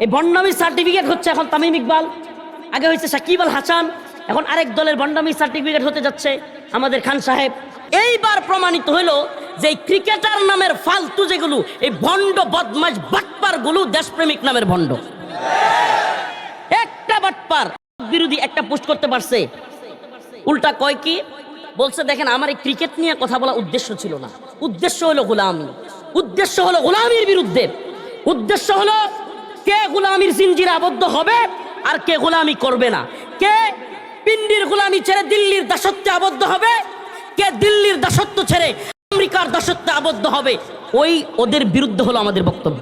এই ভণ্ডামির সার্টিফিকেট হচ্ছে এখন তামিম ইকবাল, আগে হয়েছে সাকিব আল হাসান, এখন আরেক দলের ভণ্ডামির সার্টিফিকেট হতে যাচ্ছে আমাদের খান সাহেব। এইবার প্রমাণিত হলো যে ক্রিকেটার নামের ফালতু যেগুলো, এই ভণ্ড বদমাশ বাটপার গুলো দেশপ্রেমিক নামের ভণ্ড। একটা বাটপার বিরোধী একটা পোস্ট করতে পারছে, উল্টা কয় কি বলছে, দেখেন আমার এই ক্রিকেট নিয়ে কথা বলা উদ্দেশ্য ছিল না, উদ্দেশ্য হলো গোলামি, উদ্দেশ্য হলো গোলামির বিরুদ্ধে, উদ্দেশ্য হলো কে গোলামির জিঞ্জিরে আবদ্ধ হবে আর কে গোলামি করবে না, কে পিন্ডির গোলামি ছেড়ে দিল্লির দাসত্বে আবদ্ধ হবে, কে দিল্লির দাসত্ব ছেড়ে আমেরিকার দাসত্বে আবদ্ধ হবে, ওই ওদের বিরুদ্ধে হলো আমাদের বক্তব্য।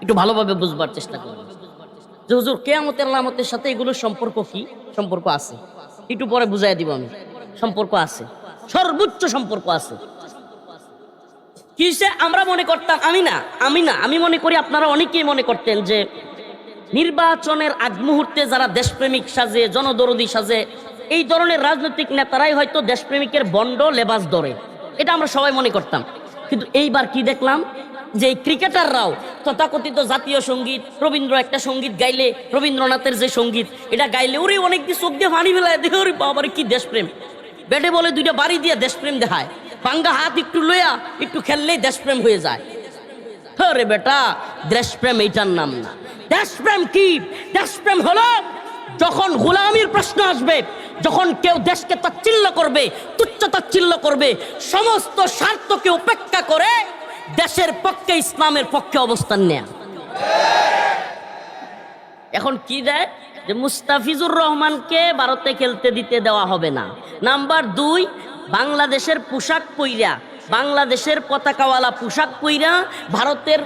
একটু ভালোভাবে বুঝবার চেষ্টা করুন যে হুজুর কিয়ামতের আলামতের সাথে এগুলোর সম্পর্ক কি, সম্পর্ক আছে, একটু পরে বুঝাই দিব আমি, সম্পর্ক আছে, সর্বোচ্চ সম্পর্ক আছে। কিসে আমরা মনে করতাম, আমি মনে করি আপনারা অনেকেই মনে করতেন যে নির্বাচনের আগ মুহূর্তে যারা দেশপ্রেমিক সাজে, জনদরদি সাজে, এই ধরনের রাজনৈতিক নেতারাই হয়তো দেশপ্রেমিকের বন্ড লেবাস ধরে, এটা আমরা সবাই মনে করতাম। কিন্তু এইবার কি দেখলাম যে ক্রিকেটাররাও তথাকথিত জাতীয় সঙ্গীত, রবীন্দ্র একটা সঙ্গীত গাইলে, রবীন্দ্রনাথের যে সঙ্গীত এটা গাইলে ওরে অনেক দিয়ে চোখ দিয়ে পানি ফেলায়, দেখে ওরে বাবার কি দেশপ্রেম, ব্যাটে বলে দুইটা বাড়ি দিয়ে দেশপ্রেম দেখায়, পাঙ্গা হাত একটু লইয়া একটু খেললেই দেশপ্রেম হয়ে যায়। আরে বেটা, দেশপ্রেম এইটার নাম না। দেশপ্রেম কি? দেশপ্রেম হলো যখন গোলামির প্রশ্ন আসবে, যখন কেউ দেশকে তাচ্ছিল্য করবে, তুচ্ছ তাচ্ছিল্য করবে, সমস্ত স্বার্থকে উপেক্ষা করে দেশের পক্ষে, ইসলামের পক্ষে অবস্থান নেয়া। এখন কি দেয় যে মুস্তাফিজুর রহমানকে ভারতে খেলতে দিতে দেওয়া হবে না। নাম্বার 2, বাংলাদেশের পোশাক পইরা, বাংলাদেশের পতাকাওয়ালা পোশাক পইরা ভারতের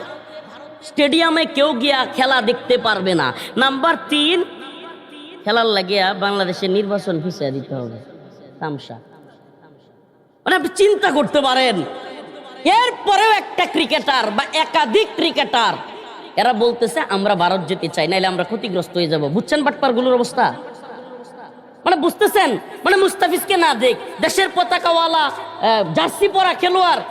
স্টেডিয়ামে কেউ গিয়া খেলা দেখতে পারবে না। নাম্বার 3, খেলার লাগিয়া বাংলাদেশের নির্বাচন পিছিয়ে দিতে হবে। তামসা, মানে আপনি চিন্তা করতে পারেন। এরপরেও একটা ক্রিকেটার বা একাধিক ক্রিকেটার এরা বলতেছে আমরা ভারত যেতে চাই, নাইলে আমরা ক্ষতিগ্রস্ত হয়ে যাব। বুঝছেন বাটপারগুলোর অবস্থা? মানে বুঝতেছেন, মানে মুস্তাফিজকে না দেখ, দেশের পতাকাওয়ালা জার্সি পরা খেলোয়াড়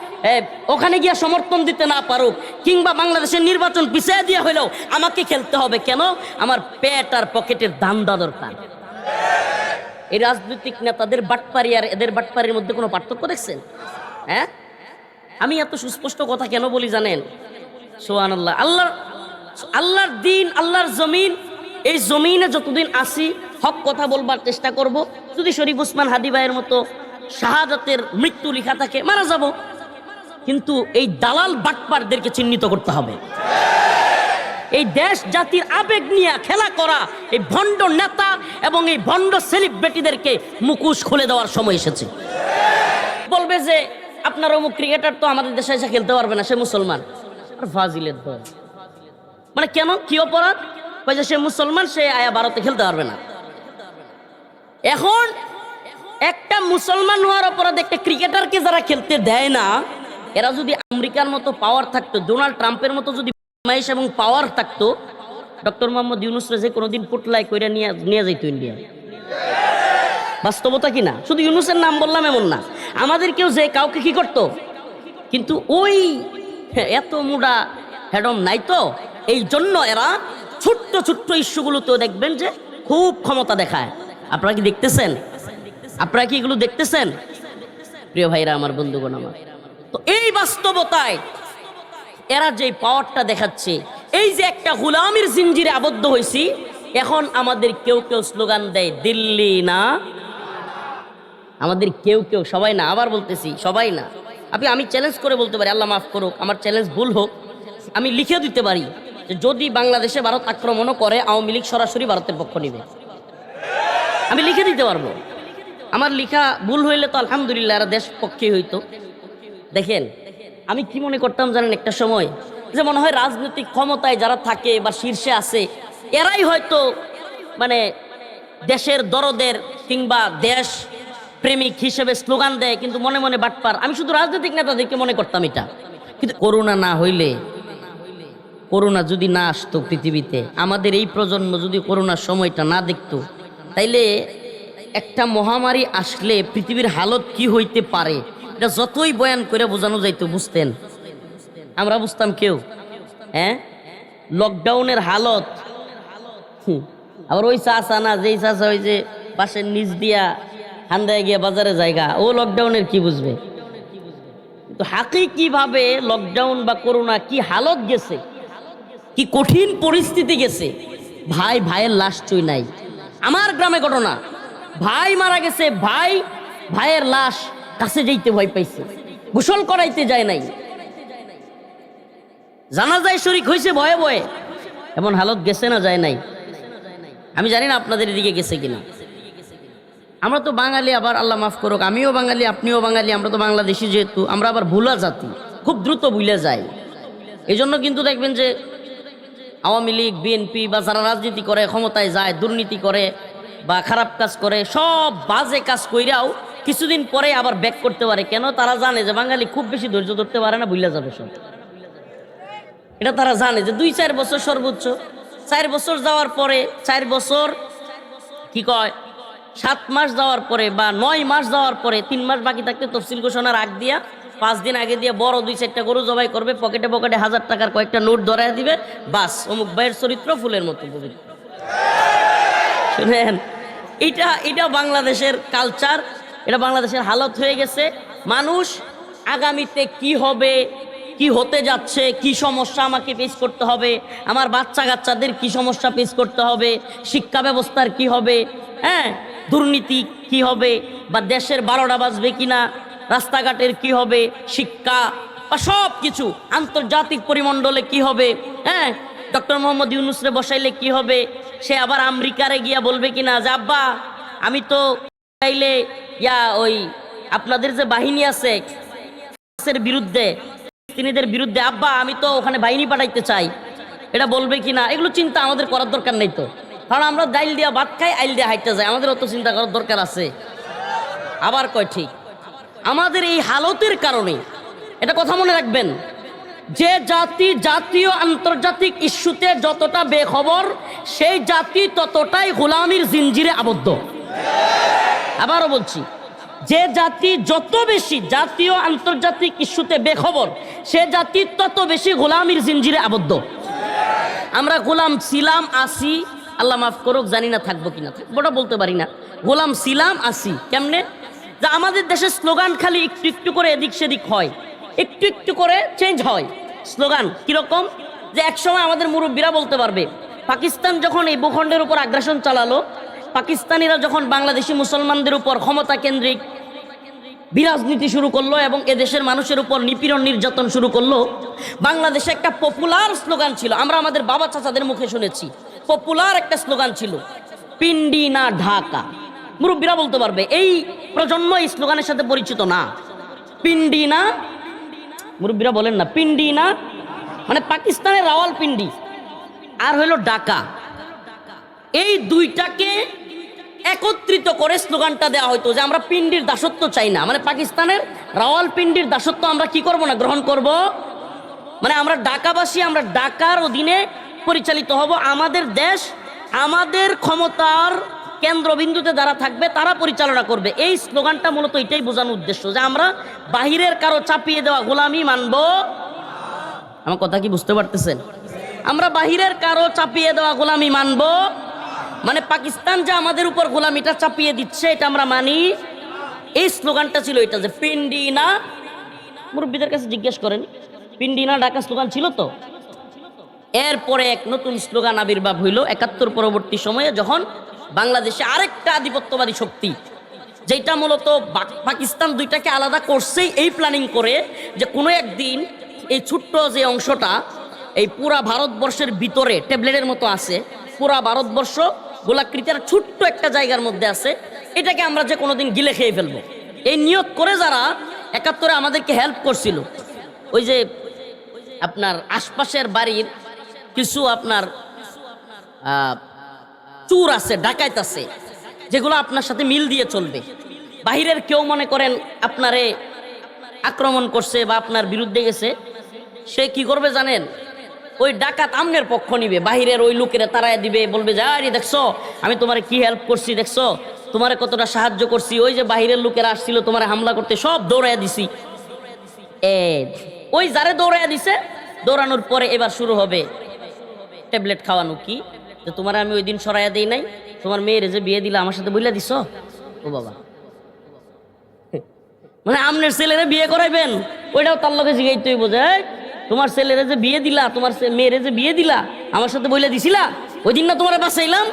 ওখানে গিয়া সমর্থন দিতে না পারুক, কিংবা বাংলাদেশের নির্বাচন পিছিয়ে দিয়া হইলেও আমাকে খেলতে হবে কেন? আমার পেট আর পকেটের ধান্দা দরকার। এই রাজনৈতিক নেতাদের বাটপারি আর এদের বাটপারির মধ্যে কোনো পার্থক্য দেখছেন? হ্যাঁ, আমি এত সুস্পষ্ট কথা কেন বলি জানেন? সুবহানাল্লাহ, আল্লাহর দিন, আল্লাহর জমিন, এই জমিনে যতদিন আসি হক কথা বলবার চেষ্টা করব। যদি শরীফ ওসমান হাদি ভাইয়ের মতো শাহাদাতের মৃত্যু লেখা থাকে, মারা যাব, কিন্তু এই দালাল বাটপারদেরকে চিহ্নিত করতে হবে। এই দেশ জাতির আবেগ নিয়ে খেলা করা এই ভণ্ড নেতা এবং এই ভণ্ড সেলিব্রিটিদেরকে মুখোশ খুলে দেওয়ার সময় এসেছে। বলবে যে আপনার অমুক ক্রিকেটার তো আমাদের দেশে এসে খেলতে পারবে না, সে মুসলমান। আর ফাজিলের দল, মানে কেন, কি অপরাধ? সে মুসলমান, সে আয়া ভারতে খেলতে পারবে না। এখন একটা মুসলমান হওয়ার অপরাধ একটা ক্রিকেটারকে যারা খেলতে দেয় না, এরা যদি আমেরিকার মতো পাওয়ার থাকতো, ডোনাল্ড ট্রাম্পের মতো যদি মাইশ এবং পাওয়ার থাকতো, ডক্টর মোহাম্মদ ইউনূস যে কোনোদিন পোটলাই কইরা নিয়ে যাইতো ইন্ডিয়া। বাস্তবতা কিনা? শুধু ইউনূসের নাম বললাম এমন না, আমাদের কেউ যে কাউকে কি করতো। কিন্তু ওই এত মুডা হেডম নাই তো, এই জন্য এরা ছোট্ট ছোট্ট ইস্যুগুলোতেও দেখবেন যে খুব ক্ষমতা দেখায়। আপনারা কি দেখতেছেন? আপনারা কি এগুলো দেখতেছেন? প্রিয় ভাইরা আমার, বন্ধুগণ আমার, তো এই বাস্তবতায় এরা যে পাওয়ারটা দেখাচ্ছে, এই যে একটা গোলামির জিঞ্জিরে আবদ্ধ হয়েছি, এখন আমাদের কেউ কেউ স্লোগান দেয় দিল্লি না, আমাদের কেউ কেউ, সবাই না, আবার বলতেছি সবাই না। আমি চ্যালেঞ্জ করে বলতে পারি, আল্লাহ মাফ করুক, আমার চ্যালেঞ্জ ভুল হোক, আমি লিখে দিতে পারি যে যদি বাংলাদেশে ভারত আক্রমণও করে, আওয়ামী লীগ সরাসরি ভারতের পক্ষ নিবে। আমি লিখে দিতে পারবো। আমার লিখা ভুল হইলে তো আলহামদুলিল্লাহ, এরা দেশ পক্ষে হইতো। দেখেন, আমি কি মনে করতাম জানেন, একটা সময় যে মনে হয় রাজনৈতিক ক্ষমতায় যারা থাকে বা শীর্ষে আছে, এরাই হয়তো মানে দেশের দরদের কিংবা দেশ প্রেমিক হিসেবে স্লোগান দেয়, কিন্তু মনে মনে বাটপার। আমি শুধু রাজনৈতিক নেতাদেরকে মনে করতাম এটা। কিন্তু করোনা না হইলে, করোনা যদি না আসতো পৃথিবীতে, আমাদের এই প্রজন্ম যদি করোনার সময়টা না দেখতো, তাইলে একটা মহামারী আসলে পৃথিবীর হালত কি হইতে পারে, এটা যতই বয়ান করে বোঝানো যাইতো, বুঝতেন? আমরা বুঝতাম কেউ? হ্যাঁ, লকডাউনের হালত। আবার ওই চাচা না, যেই চাচা ওই যে পাশের নিচ দিয়া হান্দায় গিয়া বাজারে জায়গা, ও লকডাউনের কি বুঝবে? তো হাকিকিভাবে লকডাউন বা করোনা কি হালত গেছে, কি কঠিন পরিস্থিতি গেছে। ভাই ভাইয়ের লাশ চুই নাই। আমার গ্রামে ঘটনা, ভাই মারা গেছে, ভাইয়ের লাশ কাছে যাইতে ভয় পাইছে, গোসল করাইতে যায় নাই, জানাজায় শরীক হয়েছে ভয়ে ভয়ে। এমন হালত গেছে না যায় নাই? আমি জানি না আপনাদের এদিকে গেছে কিনা। আমরা তো বাঙালি, আবার আল্লাহ মাফ করুক, আমিও বাঙালি, আপনিও বাঙালি, আমরা তো বাংলাদেশি, যেহেতু আমরা আবার ভুলা জাতি, খুব দ্রুত ভুলে যাই। এই জন্য কিন্তু দেখবেন যে আওয়ামী লীগ, বিএনপি বা যারা রাজনীতি করে, ক্ষমতায় যায়, দুর্নীতি করে বা খারাপ কাজ করে, সব বাজে কাজ কইরাও কিছুদিন পরে আবার ব্যাক করতে পারে। কেন? তারা জানে যে বাঙালি খুব বেশি ধৈর্য ধরতে পারে না, ভুলে যাবে সব। এটা তারা জানে যে 2-4 বছর সর্বোচ্চ, 4 বছর যাওয়ার পরে, 4 বছর কি কয় 7 মাস যাওয়ার পরে বা 9 মাস যাওয়ার পরে, 3 মাস বাকি থাকতে তফসিল ঘোষণার আগ দিয়া 5 দিন আগে দিয়ে বড় 2-4টা গরু জবাই করবে, পকেটে পকেটে 1000 টাকার কয়েকটা নোট ধরায় দিবে, বাস অমুক ভাইয়ের চরিত্র ফুলের মতো পবিত্র। শুনেন, এটা বাংলাদেশের কালচার, এটা বাংলাদেশের হালত হয়ে গেছে। মানুষ আগামীতে কি হবে, কি হতে যাচ্ছে, কি সমস্যা আমাকে ফেস করতে হবে, আমার বাচ্চা কাচ্চাদের কি সমস্যা ফেস করতে হবে, শিক্ষা ব্যবস্থার কি হবে, হ্যাঁ, দুর্নীতি কি হবে, বা দেশের 12টা বাজবে কিনা, রাস্তাঘাটের কি হবে, শিক্ষা বা সব কিছু, আন্তর্জাতিক পরিমণ্ডলে কি হবে, হ্যাঁ, ডক্টর মোহাম্মদ ইউনূসরে বসাইলে কি হবে, সে আবার আমেরিকারে গিয়া বলবে কিনা যে আব্বা আমি তো চাইলে ওই আপনাদের যে বাহিনী আছে এর বিরুদ্ধে, ফিলিস্তিনিদের বিরুদ্ধে, আব্বা আমি তো ওখানে বাহিনী পাঠাইতে চাই, এটা বলবে কিনা। এগুলো চিন্তা আমাদের করার দরকার নেই তো, কারণ আমরা ডাইল দিয়া ভাত খাই, আইল দিয়া হাইটটা যাই, আমাদের অত চিন্তা করার দরকার আছে? আবার কয় ঠিক, আমাদের এই হালতের কারণে, এটা কথা মনে রাখবেন, যে জাতি জাতীয় আন্তর্জাতিক ইস্যুতে যতটা বেখবর, সেই জাতি ততটাই গোলামির জিঞ্জিরে আবদ্ধ। আবারও বলছি, যে জাতি যত বেশি জাতীয় আন্তর্জাতিক ইস্যুতে বেখবর, সে জাতি তত বেশি গোলামির জিঞ্জিরে আবদ্ধ। আমরা গোলাম ছিলাম, আসি, আল্লাহ মাফ করুক, জানি না থাকবো কিনা, থাকবোটা বলতে পারি না। গোলাম ছিলাম, আসি কেমনে? যে আমাদের দেশের স্লোগান খালি একটু একটু করে এদিক সেদিক হয়, একটু একটু করে চেঞ্জ হয় স্লোগান। কিরকম? যে একসময় আমাদের মুরব্বীরা বলতে পারবে, পাকিস্তান যখন এই ভূখণ্ডের উপর আগ্রাসন চালালো, পাকিস্তানিরা যখন বাংলাদেশি মুসলমানদের উপর ক্ষমতা কেন্দ্রিক বিরাজনীতি শুরু করলো এবং এদেশের মানুষের উপর নিপীড়ন নির্যাতন শুরু করলো, বাংলাদেশে একটা পপুলার স্লোগান ছিল, আমরা আমাদের বাবা চাচাদের মুখে শুনেছি, পপুলার একটা স্লোগান ছিল, পিন্ডি না ঢাকা। মুরব্বীরা বলতে পারবে, এই প্রজন্ম এই স্লোগানের সাথে পরিচিত না। পিন্ডি না, মুরব্বীরা বলেন না, পিন্ডি না মানে পাকিস্তানের রাওয়ালপিন্ডি আর হইল ঢাকা, এই দুইটাকে একত্রিত করে স্লোগানটা দেওয়া হয়তো যে আমরা পিন্ডির দাসত্ব চাই না, মানে পাকিস্তানের রাওয়ালপিন্ডির দাসত্ব আমরা কি করব না, গ্রহণ করব, মানে আমরা ঢাকাবাসী, আমরা ঢাকার অধীনে পরিচালিত হব, আমাদের দেশ আমাদের ক্ষমতার কেন্দ্রবিন্দুতে যারা থাকবে তারা পরিচালনা করবে। এই স্লোগানটা মূলত এটাই বোঝানোর উদ্দেশ্য যে আমরা বাহিরের কারো চাপিয়ে দেওয়া গোলামি মানব। আমার কথা কি বুঝতে পারতেছেন? আমরা বাহিরের কারো চাপিয়ে দেওয়া গোলামি মানব, মানে পাকিস্তান যে আমাদের উপর গোলামিটা চাপিয়ে দিচ্ছে এটা আমরা মানি। এই স্লোগানটা ছিল এটা, যে পিন্ডি না, মুরব্বীদের কাছে জিজ্ঞেস করেন, পিন্ডি না ঢাকা স্লোগান ছিল তো। এরপরে এক নতুন স্লোগান আবির্ভাব হইল 71 পরবর্তী সময়ে, যখন বাংলাদেশে আরেকটা আধিপত্যবাদী শক্তি, যেটা মূলত পাকিস্তান দুইটাকে আলাদা করছেই এই প্ল্যানিং করে যে কোনো একদিন এই ছোট্ট যে অংশটা এই পুরা ভারতবর্ষের ভিতরে ট্যাবলেটের মতো আছে, পুরা ভারতবর্ষ গোলাকৃতির ছোট্ট একটা জায়গার মধ্যে আছে, এটাকে আমরা যে কোনোদিন গিলে খেয়ে ফেলবো, এই নিয়ত করে যারা 71-এ আমাদেরকে হেল্প করছিল, ওই যে আপনার আশপাশের বাড়ির কিছু আপনার চুর আছে, ডাকাইত আছে, যেগুলো আপনার সাথে মিল দিয়ে চলবে। বাহিরের কেউ মনে করেন আপনারে আক্রমণ করছে বা আপনার বিরুদ্ধে গেছে, সে কি করবে জানেন? ওই ডাকাত আমনের পক্ষ নিবে, বাহিরের ওই লোকেরা তারাই দিবে, বলবে যে আরে দেখছো আমি তোমারে কি হেল্প করছি, দেখছো তোমারে কতটা সাহায্য করছি, ওই যে বাহিরের লোকেরা আসছিল তোমারে হামলা করতে, সব দৌড়াইয়া দিছি। ওই যারে দৌড়াইয়া দিছে, দৌড়ানোর পরে এবার শুরু হবে ট্যাবলেট খাওয়ানো কি, যে তোমার আমি ওই দিন সরাইয়া দেই নাই, তোমার মেয়ের যে বিয়ে দিলা আমার সাথে বইলা দিছ। ও বাবা, মানে আমনের ছেলেরে বিয়ে করাইবেন, ওইটাও তার লগে জিগাইতেই বোঝে। তোমার ছেলেরে যে বিয়ে দিলা, তোমার মেয়েরে যে বিয়ে দিলা আমার সাথে বইলা দিছিলা, ওই দিন না তোমার বাঁচাইলাম,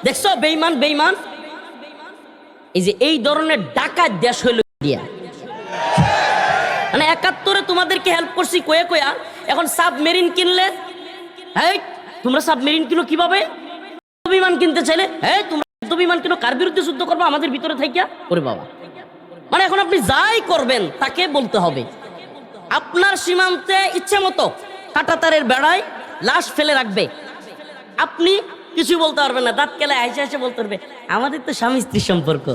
দেখছো বেইমান বেইমান। এই যে এই ধরনের ডাকাত দেশ হইল দিয়া, মানে 71-এ তোমাদেরকে হেল্প করছি কয়ে কয়া, এখন সাবমেরিন কিনলে, এই তোমরা সাবমেরিন কিনো কিভাবে? বিমান কিনতে চাইলে, এই তোমরা বিমান কিনো কার বিরুদ্ধে যুদ্ধ করবো? আমাদের ভিতরে থাকিয়া। ওরে বাবা, মানে এখন আপনি যাই করবেন তাকে বলতে হবে। আপনার সীমান্তে ইচ্ছে মতো কাঁটাতারের বেড়ায় লাশ ফেলে রাখবে, আপনি কিছু বলতে পারবেন না, দাঁত কেলে হাসে হাসে বলতে পারবে আমাদের তো স্বামী স্ত্রীর সম্পর্ক।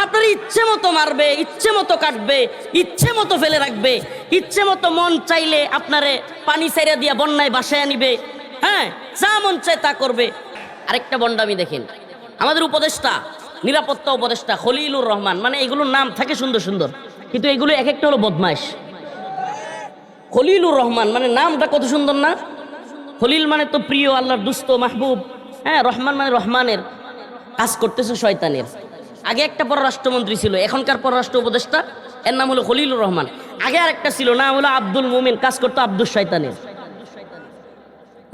আপনার ইচ্ছে মতো মারবে, ইচ্ছে মতো কাটবে, ইচ্ছে মতো ফেলে রাখবে, ইচ্ছে মতো মন চাইলে আপনারে পানি ছাইরা দিয়া বন্যায় বাসায় নিবে, হ্যাঁ যা মন চায় তা করবে। আরেকটা বন্ডামি দেখেন, আমাদের উপদেষ্টা, নিরাপত্তা উপদেষ্টা খলিলুর রহমান, মানে এগুলোর নাম থাকে সুন্দর সুন্দর, কিন্তু এগুলো এক একটা হলো বদমাইশ। খলিলুর রহমান মানে নামটা কত সুন্দর না? খলিল মানে তো প্রিয়, আল্লাহর দুস্ত মাহবুব, হ্যাঁ। রহমান মানে রহমানের, কাজ করতেছে শয়তানের। আগে একটা পররাষ্ট্রমন্ত্রী ছিল, এখনকার পররাষ্ট্র উপদেষ্টা এর নাম হলো খলিলুর রহমান। আগে আরেকটা ছিল, নাম হলো আব্দুল মুমিন, কাজ করতো আব্দুল শয়তানের।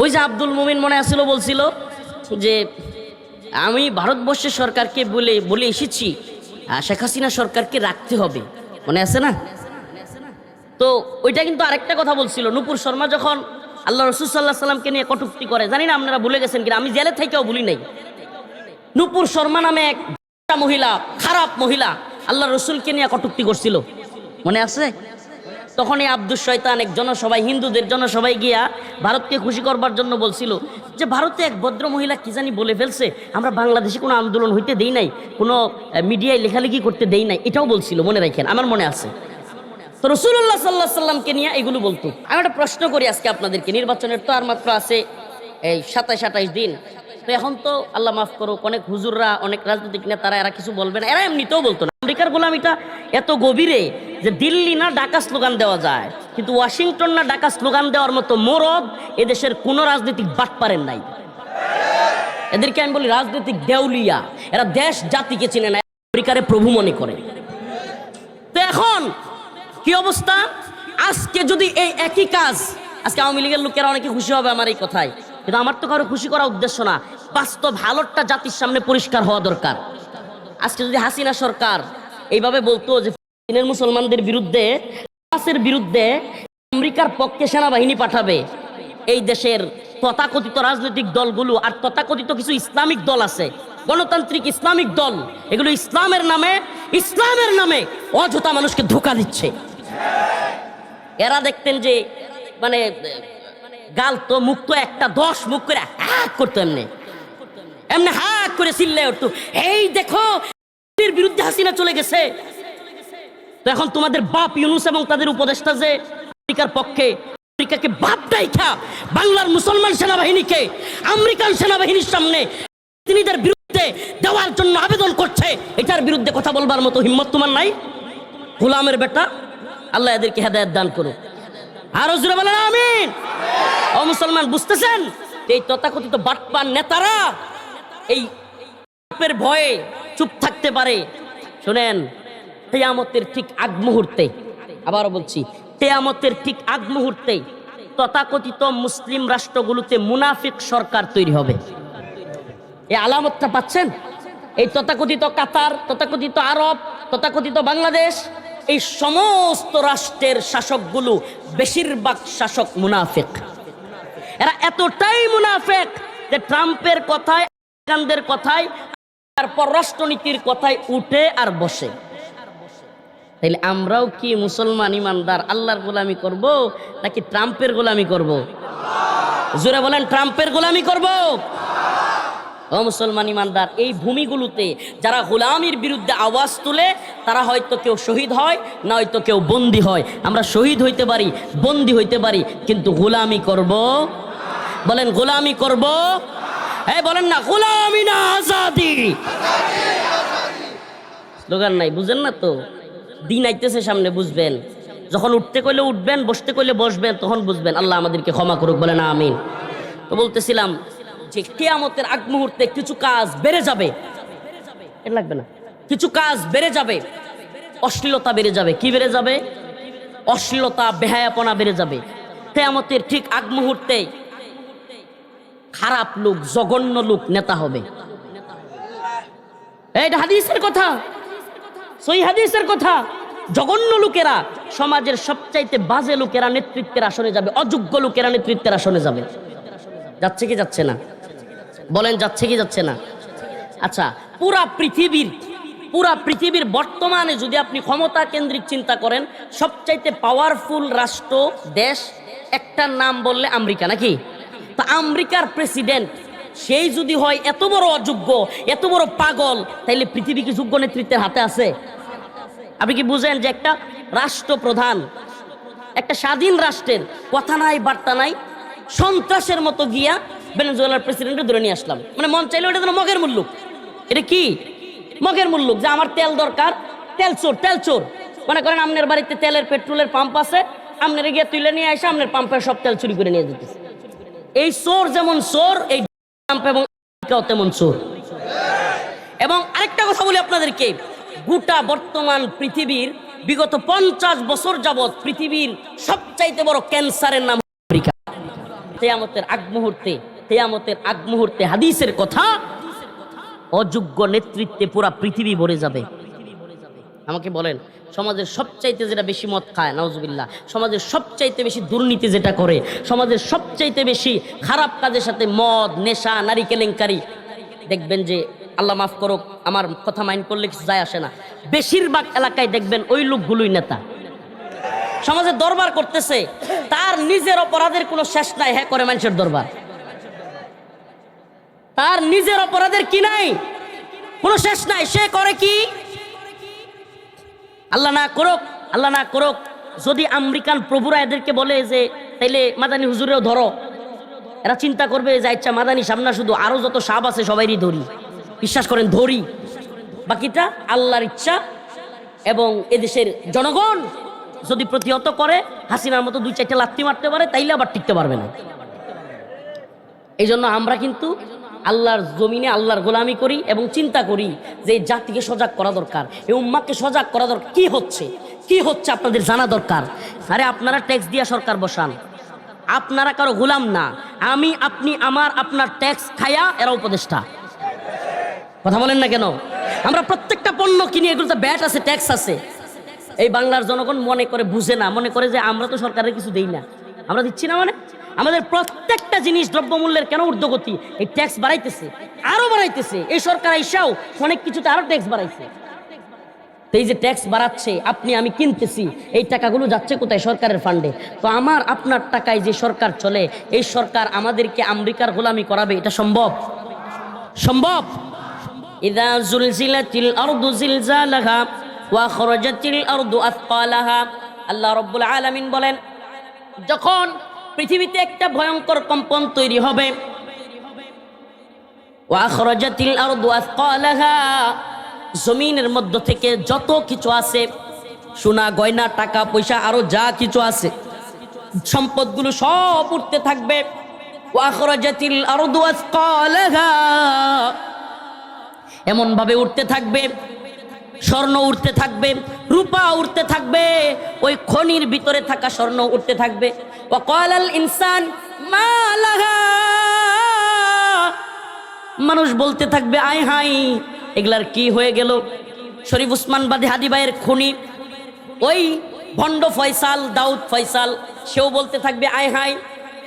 ওই যে আব্দুল মুমিন মনে আসছিল, বলছিল যে আমি ভারতবর্ষের সরকারকে বলে এসেছি শেখ হাসিনা সরকারকে রাখতে হবে, মনে আছে না? তো ওইটা কিন্তু আরেকটা কথা বলছিল নূপুর শর্মা, যখন আল্লাহ রসুল সাল্লাহ সাল্লামকে নিয়ে কটূক্তি করে, জানি না আপনারা ভুলে গেছেন কিনা, আমি জেলে থেকেও ভুলি নাই। নূপুর শর্মা নামে এক মহিলা, খারাপ মহিলা, আল্লাহ রসুলকে নিয়ে কটূক্তি করছিল, মনে আছে? তখন এই আব্দুল শয়তান এক জনসভায়, হিন্দুদের জনসভায় গিয়া ভারতকে খুশি করবার জন্য বলছিল যে ভারতে এক ভদ্র মহিলা কি জানি বলে ফেলছে, আমরা বাংলাদেশে কোনো আন্দোলন হইতে দেই নাই, কোনো মিডিয়ায় লেখালেখি করতে দেই নাই, এটাও বলছিল, মনে রাখেন, আমার মনে আছে। তো রাসূলুল্লাহ সাল্লাল্লাহু আলাইহি সাল্লামকে নিয়ে এগুলো বলতো। আমি একটা প্রশ্ন করি আজকে আপনাদেরকে, নির্বাচনের তো আর মাত্র আছে এই 27-28 দিন। তো এখন তো আল্লাহ মাফ করো, অনেক হুজুররা, অনেক রাজনৈতিক নেতারা এরা কিছু বলবে না, এরা এমনিতেও বলতো না। আমেরিকার গোলামিটা এত গভীরে যে দিল্লি না ঢাকা স্লোগান দেওয়া যায়, কিন্তু ওয়াশিংটন না ঢাকা স্লোগান দেওয়ার মতো মরদ এদেশের কোনো রাজনৈতিক বাটপারের নাই। এদেরকে আমি বলি রাজনৈতিক দেউলিয়া, এরা দেশ জাতিকে চিনে না, আমেরিকারে প্রভু মনে করে। তো এখন কি অবস্থা? আজকে যদি এই একই কাজ, আজকে আওয়ামী লীগের লোকেরা অনেকে খুশি হবে আমার এই কথায়, কিন্তু আমার তো কারো খুশি করার উদ্দেশ্য না, বাস্তব হালতটা জাতির সামনে পরিষ্কার হওয়া দরকার। আজকে যদি হাসিনা সরকার এইভাবে বলতো যে ফিলিস্তিনের মুসলমানদের বিরুদ্ধে, হামাসের বিরুদ্ধে আমেরিকার পক্ষে সেনাবাহিনী পাঠাবে, এই দেশের তথাকথিত রাজনৈতিক দলগুলো আর তথাকথিত কিছু ইসলামিক দল আছে, গণতান্ত্রিক ইসলামিক দল, এগুলো ইসলামের নামে অযথা মানুষকে ধোঁকা দিচ্ছে। এরা দেখতেন যে মানে গাল তো মুখ তো একটা 10 মুখ করে হাক করতো, এমনি হাক করে চিল্লায় উঠতো, এই দেখো এর বিরুদ্ধে হাসিনা চলে গেছে। তো এখন তোমাদের বাপ ইউনূস এবং তাদের উপদেষ্টা যে আমেরিকার পক্ষে, আমেরিকাকে বাপ ডাইখা বাংলার মুসলমান সেনাবাহিনীকে আমেরিকান সেনাবাহিনীর সামনে ফিলিস্তিনিদের বিরুদ্ধে দেওয়ার জন্য আবেদন করছে, এটার বিরুদ্ধে কথা বলবার মতো হিম্মত তোমার নাই? গোলামের বেটা, আল্লাহ এদেরকে হেদায়েত দান করুক। আর জোরে বলেন আমিন। ও মুসলমান, বুঝতেছেন এই তথাকথিত বাটপার নেতারা এই ভয়ে চুপ থাকতে পারে? শুনেন, কিয়ামতের ঠিক আগ মুহূর্তে, আবারও বলছি, কিয়ামতের ঠিক আগ মুহূর্তে তথাকথিত মুসলিম রাষ্ট্রগুলোতে মুনাফিক সরকার তৈরি হবে। এই আলামতটা পাচ্ছেন? এই তথাকথিত কাতার, তথাকথিত আরব, তথাকথিত বাংলাদেশ, এই সমস্ত রাষ্ট্রের শাসকগুলো বেশিরভাগ শাসক মুনাফিক। এরা এতটাই মুনাফিক যে ট্রাম্পের কথায়, আমেরিকানদের কথায়, আর পররাষ্ট্রনীতির কথায় উঠে আর বসে। তাইলে আমরাও কি মুসলমান ইমানদার আল্লাহর গোলামি করব নাকি ট্রাম্পের গোলামি করব? জোরে বলেন, ট্রাম্পের গোলামি করব? ও মুসলমান ইমানদার, এই ভূমিগুলোতে যারা গোলামির বিরুদ্ধে আওয়াজ তুলে তারা হয়তো কেউ শহীদ হয়, না হয়তো কেউ বন্দী হয়। আমরা শহীদ হইতে পারি, বন্দী হইতে পারি, কিন্তু গোলামি করব? বলেন গোলামি করব? হ্যাঁ বলেন না, গোলামি না আজাদি। স্লোগান নাই, বুঝেন না তো? দিন আইতেছে সামনে, বুঝবেন। যখন উঠতে কইলে উঠবেন, বসতে কইলে বসবেন, তখন বুঝবেন। আল্লাহ আমাদেরকে ক্ষমা করুক, বলেন আমিন। তো বলতেছিলাম যে কিয়ামতের আগ মুহূর্তে কিছু কাজ বেড়ে যাবে, এর লাগবে না, কিছু কাজ বেড়ে যাবে, অশ্লীলতা বেড়ে যাবে। কি বেড়ে যাবে? অশ্লীলতা, বেহায়াপনা বেড়ে যাবে। কিয়ামতের ঠিক আগ মুহূর্তে খারাপ লোক, জঘন্য লোক নেতা হবে। এটা হাদিসের কথা, সহি হাদিসের কথা। জঘন্য লোকেরা, সমাজের সবচাইতে বাজে লোকেরা নেতৃত্বের আসনে যাবে, অযোগ্য লোকেরা নেতৃত্বের আসনে যাবে। যাচ্ছে কি যাচ্ছে না? বলেন যাচ্ছে কি যাচ্ছে না? আচ্ছা, পুরা পৃথিবীর বর্তমানে যদি আপনি ক্ষমতা কেন্দ্রিক চিন্তা করেন, সবচাইতে পাওয়ারফুল রাষ্ট্র দেশ একটা নাম বললে আমেরিকা, নাকি? তা আমেরিকার প্রেসিডেন্ট সেই যদি হয় এত বড় অযোগ্য, এত বড় পাগল, তাইলে পৃথিবী কি যোগ্য নেতৃত্বের হাতে আছে? আপনি কি বুঝেন যে একটা রাষ্ট্রপ্রধান, একটা স্বাধীন রাষ্ট্রের কথা নাই বার্তা নাই, সন্ত্রাসের মতো গিয়া ভেনেজুয়েলার প্রেসিডেন্টকে ধরে নিয়ে আসলাম, মানে মন চাইলে ওটা যেন মগের মুল্লুক। এটা কি মগের মুল্লুক? যে আমার তেল দরকার, তেল চোর। মনে করেন আপনার বাড়িতে তেলের পেট্রোলের পাম্প আছে, আপনার গিয়ে তুলে নিয়ে আসে আপনার পাম্পের সব তেল চুরি করে নিয়ে যেতেছে। এই চোর যেমন চোর, এই পাম্প এবং তেমন চোর। এবং আরেকটা কথা বলি আপনাদেরকে, গোটা বর্তমান পৃথিবীর বিগত 50 বছর যাবৎ পৃথিবীর সবচাইতে বড় ক্যান্সারের নাম আমেরিকা। কিয়ামতের আগ মুহূর্তে হাদিসের কথা, অযোগ্য নেতৃত্বে পুরা পৃথিবী ভরে যাবে। আমাকে বলেন, সমাজের সবচাইতে যেটা বেশি মদ খায়, নাউজুবিল্লাহ, সমাজের সবচাইতে বেশি দুর্নীতি যেটা করে, সমাজের সবচাইতে বেশি খারাপ কাজের সাথে মদ, নেশা, নারী কেলেঙ্কারি, দেখবেন যে আল্লাহ মাফ করুক, আমার কথা মাইন্ড করলে কিছু যায় আসে না, বেশিরভাগ এলাকায় দেখবেন ওই লোকগুলোই নেতা। সমাজে দরবার করতেছে, তার নিজের অপরাধের কোনো শেষ নাই, হ্যাঁ করে মানুষের দরবার। তার নিজের অপরাধের কি নাই, কোনো শেষ নাই, সে করে কি? আল্লাহ না করুক যদি আমেরিকান প্রভুরা এদেরকে বলে যে তাইলে মাদানী হুজুরেও ধরো, এরা চিন্তা করবে যে আচ্ছা মাদানী সামনা শুধু, আরো যত সাপ আছে সবাইরই ধরি। বিশ্বাস করেন ধরি, বাকিটা আল্লাহর ইচ্ছা। এবং এদেশের জনগণ যদি প্রতিহত করে, হাসিনার মতো 2-4টা লাথি মারতে পারে, তাইলে আবার টিকতে পারবে না। এই জন্য আমরা কিন্তু আল্লাহর জমিনে আল্লাহর গোলামি করি এবং চিন্তা করি যে এই জাতিকে সজাগ করা দরকার, এই উম্মাকে সজাগ করা দরকার। কি হচ্ছে আপনাদের জানা দরকার। আরে আপনারা ট্যাক্স দিয়া সরকার বসান, আপনারা কারো গোলাম না। আমি, আপনি, আপনার ট্যাক্স খায়া এরা উপদেষ্টা। কথা বলেন না কেন? আমরা প্রত্যেকটা পণ্য কিনি, এগুলোতে ব্যাট আছে, ট্যাক্স আছে। এই বাংলার জনগণ মনে করে, বুঝে না, মনে করে যে আমরা তো সরকারের কিছু দেই না, আমরা দিচ্ছি না। মানে আমাদের প্রত্যেকটা জিনিস দ্রব্যমূল্যের কেন ঊর্ধ্বগতি? এই ট্যাক্স বাড়াইতেছে, আরো বাড়াইতেছে। এই সরকার আইসাও অনেক কিছুতে আরো ট্যাক্স বাড়াইছে। এই যে ট্যাক্স বাড়াচ্ছে, আপনি আমি কিনতেছি, এই টাকাগুলো যাচ্ছে কোথায়? সরকারের ফান্ডে। তো আমার আপনার টাকায় যে সরকার চলে, এই সরকার আমাদেরকে আমেরিকার গোলামি করাবে? এটা সম্ভব? ইযা যুলজিলাতিল আরদু জিলজালাহা ওয়া খরাজাতিল আরদু আথকালাহা। আল্লাহ রাব্বুল আলামিন বলেন, যখন পৃথিবীতে একটা ভয়ঙ্কর কম্পন তৈরি হবে, ওয়া খরাজাতিল আরদু আথকালাহা, জমিনের মধ্য থেকে যত কিছু আছে, সোনা গয়না টাকা পয়সা আরো যা কিছু আছে, সম্পদগুলো সব উঠতে থাকবে। ওয়া খরাজাতিল আরদু আথকালাহা, এমন ভাবে উঠতে থাকবে, স্বর্ণ উঠতে থাকবে, রূপা উঠতে থাকবে, ওই খনির ভিতরে থাকা স্বর্ণ উঠতে থাকবে। ওয়া ক্বালাল ইনসান মা লাহা, মানুষ বলতে থাকবে আয় হাই, এগুলার কি হয়ে গেল? শরীফ উসমান বাদী হাদি ভাইয়ের খুনি ওই ভণ্ড ফয়সাল, দাউদ ফয়সাল, সেও বলতে থাকবে আয় হাই,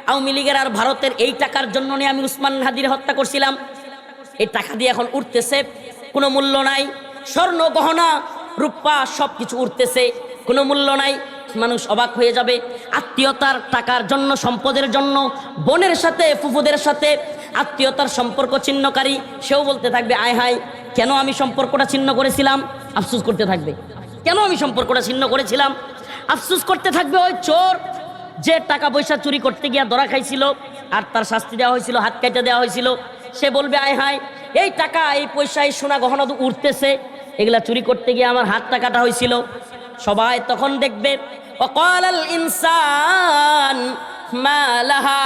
আওয়ামী লীগের আর ভারতের এই টাকার জন্য নিয়ে আমি উসমান হাদির হত্যা করছিলাম, এই টাকা দিয়ে এখন উঠতেছে, কোনো মূল্য নাই। স্বর্ণ গহনা রূপা সব কিছু উঠতেছে, কোনো মূল্য নাই। মানুষ অবাক হয়ে যাবে। আত্মীয়তার টাকার জন্য, সম্পদের জন্য বোনের সাথে, ফুফুদের সাথে আত্মীয়তার সম্পর্ক ছিন্নকারী, সেও বলতে থাকবে আয় হাই, কেন আমি সম্পর্কটা ছিন্ন করেছিলাম? আফসোস করতে থাকবে, কেন আমি সম্পর্কটা ছিন্ন করেছিলাম? আফসোস করতে থাকবে ওই চোর যে টাকা পয়সা চুরি করতে গিয়া ধরা খাইছিল, আর তার শাস্তি দেওয়া হয়েছিল, হাত কেটে দেওয়া হয়েছিল। সে বলবে আয় হায়, এই টাকা, এই পয়সা, এই সোনা গহনা তো উঠতেছে, এগুলা চুরি করতে গিয়ে আমার হাতটা কাটা হয়েছিল। সবাই তখন দেখবে ওয়াকালাল ইনসান মা লাহা,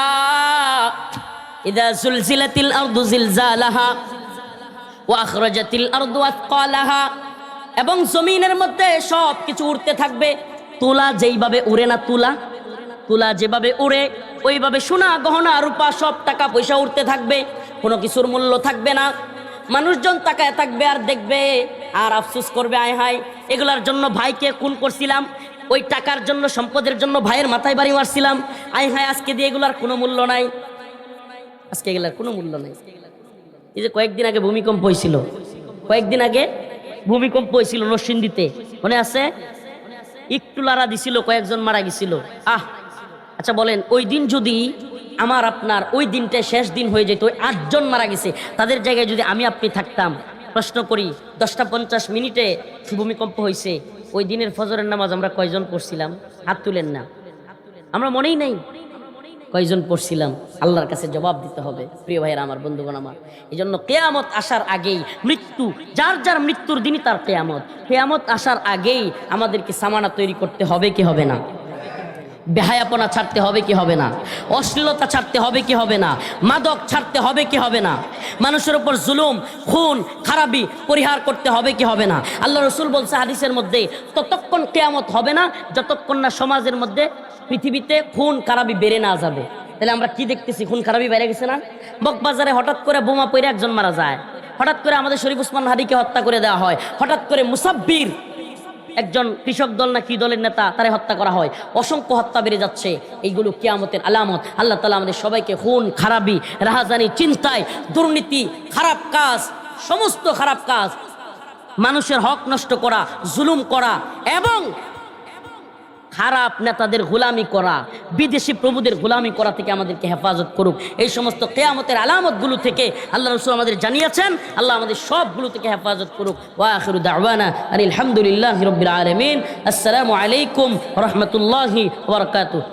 ইদা জুলজিলাতিল আরদু জিলজালাহা ওয়া আখরাজাতিল আরদু আথকালাহা, এবং জমিনের মধ্যে সব কিছু উড়তে থাকবে। তুলা যেইভাবে উড়ে না, তুলা যেভাবে উড়ে ওইভাবে সোনা গহনা রূপা সব টাকা পয়সা উড়তে থাকবে, কোনো কিছুর মূল্য থাকবে না। মানুষজন তাকায় থাকবে আর দেখবে আর আফসোস করবে, আয় হায় এগুলার জন্য ভাইকে খুন করছিলাম, ওই টাকার জন্য সম্পদের জন্য ভাইয়ের মাথায় বাড়ি মারছিলাম, আয় হায় আজকে দিয়ে এগুলার কোনো মূল্য নাই, আজকে এগুলার কোনো মূল্য নাই। এই যে কয়েকদিন আগে ভূমিকম্প হয়েছিল, নরসিংদীতে, মনে আছে? একটু লাড়া দিছিল, কয়েকজন মারা গেছিল। আচ্ছা বলেন, ওই দিন যদি আমার আপনার ওই দিনটা শেষ দিন হয়ে যেত, ওই 8 জন মারা গেছে, তাদের জায়গায় যদি আমি আপনি থাকতাম, প্রশ্ন করি 10:50 ভূমিকম্প হয়েছে, ওই দিনের ফজরের নামাজ আমরা কয়জন পড়ছিলাম? হাত তুলেন না, আমরা মনেই নাই কয়জন পড়ছিলাম। আল্লাহর কাছে জবাব দিতে হবে প্রিয় ভাইয়েরা আমার, বন্ধুগণ আমার। এই জন্য কেয়ামত আসার আগেই মৃত্যু, যার যার মৃত্যুর দিনই তার কেয়ামত আসার আগেই আমাদেরকে সামানা তৈরি করতে হবে কি হবে না? বেহায়াপনা ছাড়তে হবে কি হবে না? অশ্লীলতা ছাড়তে হবে কি হবে না? মাদক ছাড়তে হবে কি হবে না? মানুষের উপর জুলুম, খুন, খারাপি পরিহার করতে হবে কি হবে না? আল্লাহ রসুল বলছে হাদিসের মধ্যে, ততক্ষণ কিয়ামত হবে না যতক্ষণ না সমাজের মধ্যে, পৃথিবীতে খুন খারাপি বেড়ে না যাবে। তাহলে আমরা কি দেখতেছি? খুন খারাপি বেড়ে গেছে না? বকবাজারে হঠাৎ করে বোমা পড়ে একজন মারা যায়, হঠাৎ করে আমাদের শরীফ ওসমান হাদিকে হত্যা করে দেওয়া হয়, হঠাৎ করে মুসাব্বির একজন কৃষক দল না কি দলের নেতা, তারে হত্যা করা হয়, অসংখ্য হত্যা বেড়ে যাচ্ছে। এইগুলো কিয়ামতের আলামত। আল্লাহ তাআলা আমাদের সবাইকে খুন খারাপি, রাহাজানি, চিন্তায়, দুর্নীতি, খারাপ কাজ, সমস্ত খারাপ কাজ, মানুষের হক নষ্ট করা, জুলুম করা এবং খারাপ নেতাদের গোলামি করা, বিদেশি প্রভুদের গোলামি করা থেকে আমাদেরকে হেফাজত করুক। এই সমস্ত কিয়ামতের আলামতগুলো থেকে আল্লাহ রাসূল আমাদের জানিয়েছেন, আল্লাহ আমাদের সবগুলো থেকে হেফাজত করুক। ওয়া আখিরু দাওয়ানা আলহামদুলিল্লাহি রাব্বিল আলামিন। আসসালামু আলাইকুম ওয়া রাহমাতুল্লাহি ওয়া বারাকাতুহু।